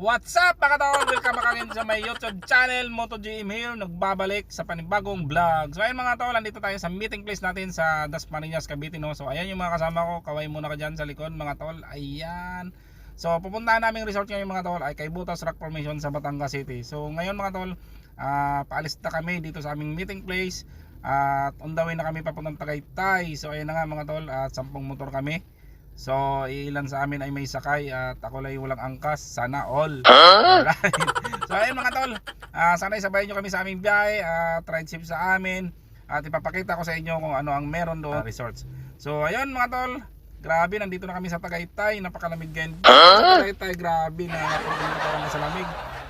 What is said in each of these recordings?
What's up mga tol? Welcome back again sa my YouTube channel, MotoGM here, nagbabalik sa panibagong vlog. So ayun mga tol, nandito tayo sa meeting place natin sa Dasmariñas, Cavite, no? So ayan yung mga kasama ko, kaway muna ka dyan sa likod mga tol, ayan. So pupuntahan namin resort ngayon mga tol ay kay Butas Rock Formation sa Batangas City. So ngayon mga tol, paalis na kami dito sa aming meeting place. At on the way na kami papuntang Tagaytay. So ayun na nga mga tol, 10 motor kami. So ilan sa amin ay may sakay at ako lang walang angkas, sana all. Alright. So ayun mga tol, sana isabayan nyo kami sa aming biyahe, ride safe sa amin. At ipapakita ko sa inyo kung ano ang meron doon resorts. So ayun mga tol, grabe, nandito na kami sa Tagaytay. Napakalamig ngayon sa Tagaytay, grabe na napupunta sa lamig.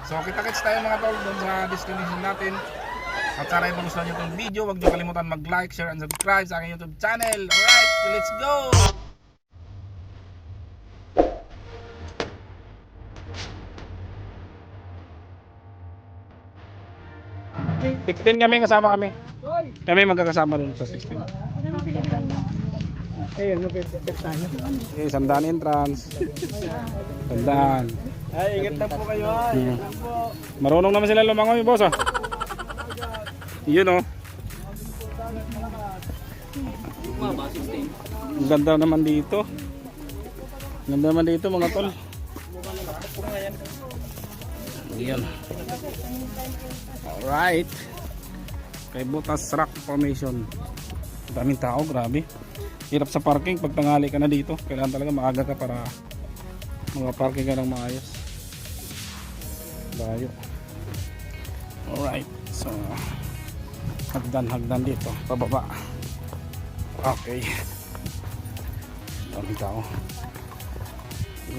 So kita-kits tayo mga tol doon sa destination natin. At sana kung gusto nyo itong video, huwag nyo kalimutan mag-like, share, and subscribe sa aking YouTube channel. Alright, let's go! 16 kami, kasama kami. Kami magkakasama dun sa 16. Ayun, mapipit tayo. Okay, sandaan entrance. Sandaan. Ay, ingat lang po kayo. Ingat lang po. Marunong naman sila lumangoy, boss. Yun, oh. Ang ganda naman dito. Ang ganda naman dito mga tol. Ayan. Alright. Kay Butas Rock Formation. Daming tao, grabe. Hirap sa parking pag tanghali ka na dito. Kailangan talaga maaga ka para parking ka ng maayos. Layo. Alright. So hagdan dito, pababa. Okay. Daming tao.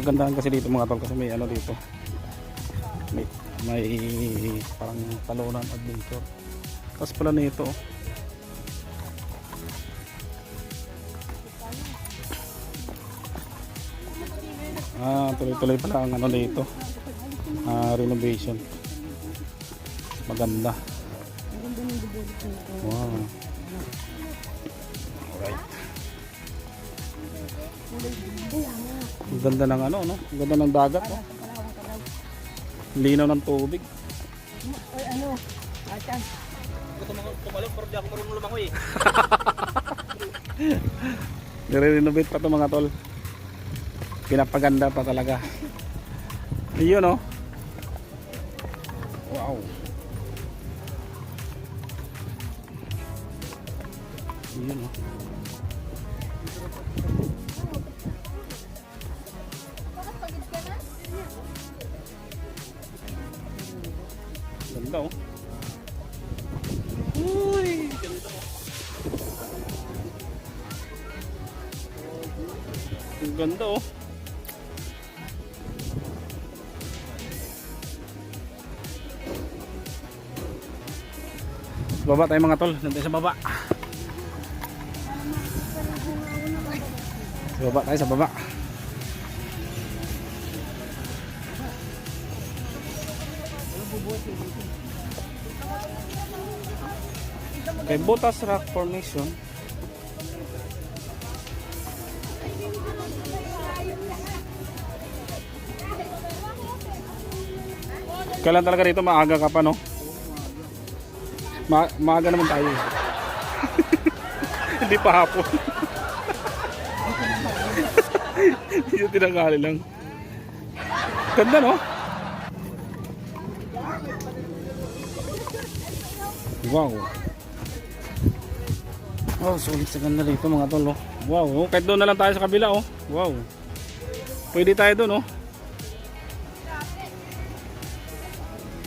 Magandaan kasi dito mga tol kasi may ano dito. May parang talunan adventure. Tapos pala nito. Tuloy-tuloy pala ang ano dito. Renovation. Maganda. Wow. Alright. Ang ganda ng ano, no? Ang ganda ng dagat, no? Linaw ng tubig. Oy, ano? Acan. Tumalong pero di ako marunong lumangoy eh. Nire-renovate pa to mga tol. Pinapaganda pa talaga. Ayun, no? Wow. Ayun, no? Ganda, oh. Uy, ganda, oh. Ang ganda, oh. Baba tayo mga tol, nandun sa baba. Sa baba tayo, sa baba. Kay Butas Rock Formation. Kailan talaga dito maaga ka pa, no? Maaga naman tayo. Hindi pa hapon. Yung tinangali lang. Ganda, no? Wow. Oh, sulit sa ganda dito mga tol, oh. Wow, oh. Kahit doon na lang tayo sa kabila, oh. Wow. Pwede tayo doon, oh.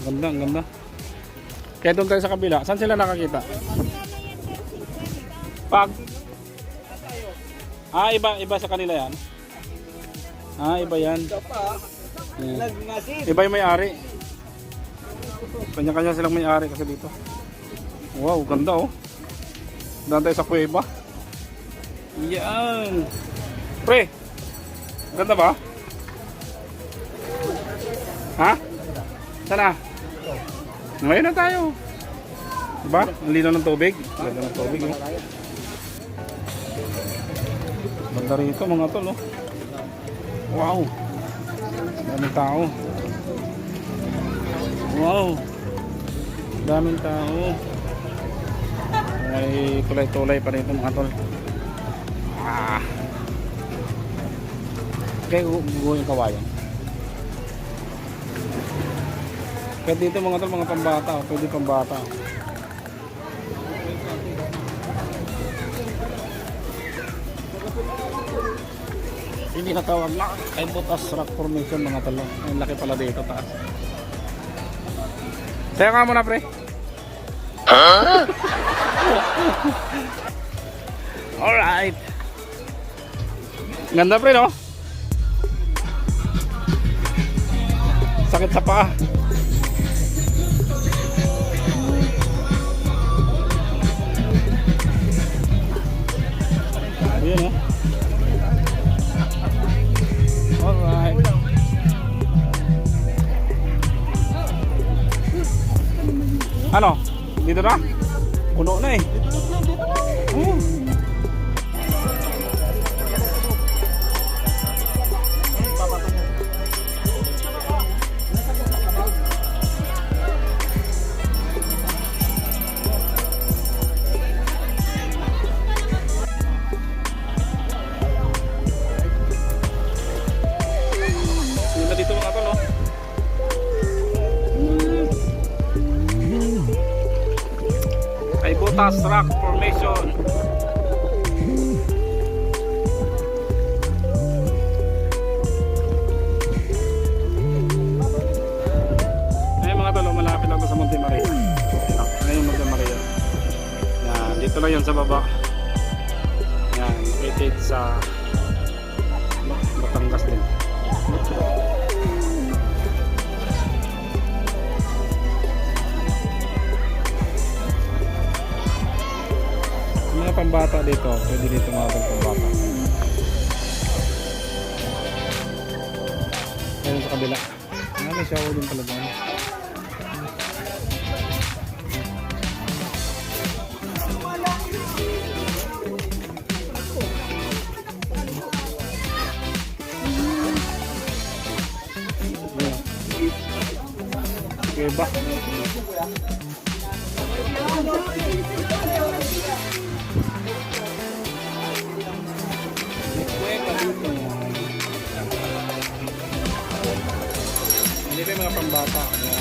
Ganda, ang ganda. Kahit doon tayo sa kabila. Saan sila nakakita? Pag iba sa kanila yan. Iba yan. Iba yung may-ari. Kanya-kanya silang may-ari kasi dito. Wow, ganda, oh. Doon tayo sa kuweba. Yan. Pre, ganda ba? Ha? Sana? Ngayon na tayo. Diba? Ang linaw ng tubig. Ganda ng tubig, oh. Ganda rito mga tol, oh. Wow. Daming tao. Wow. Daming tao. May tulay-tulay pa rito mga tol. Ah. Okay, guguhin yung kawayan. Kaya dito mga tol, mga pambata. Pwede pambata. Hindi natawag na ay butas rock formation mga tol. Ang laki pala dito taas. Saya ka muna pre. Huh? Alright. Ganda pre no? Sakit sa paa. Ayan oh. Alright. Ano? Dito na? Puno na eh. Sila dito mga tol, oh. Ay butas rock formation. Ay mga tol, malapit ako sa Monte Maria. Ngayon Monte Maria. Yan, dito lang yun sa baba. Yan, located sa Batangas din. Mga pambata dito, pwede dito mga pambata. Ayun sa kabila. May shower din pala dyan. Okay ba? Dito yung mga pambata.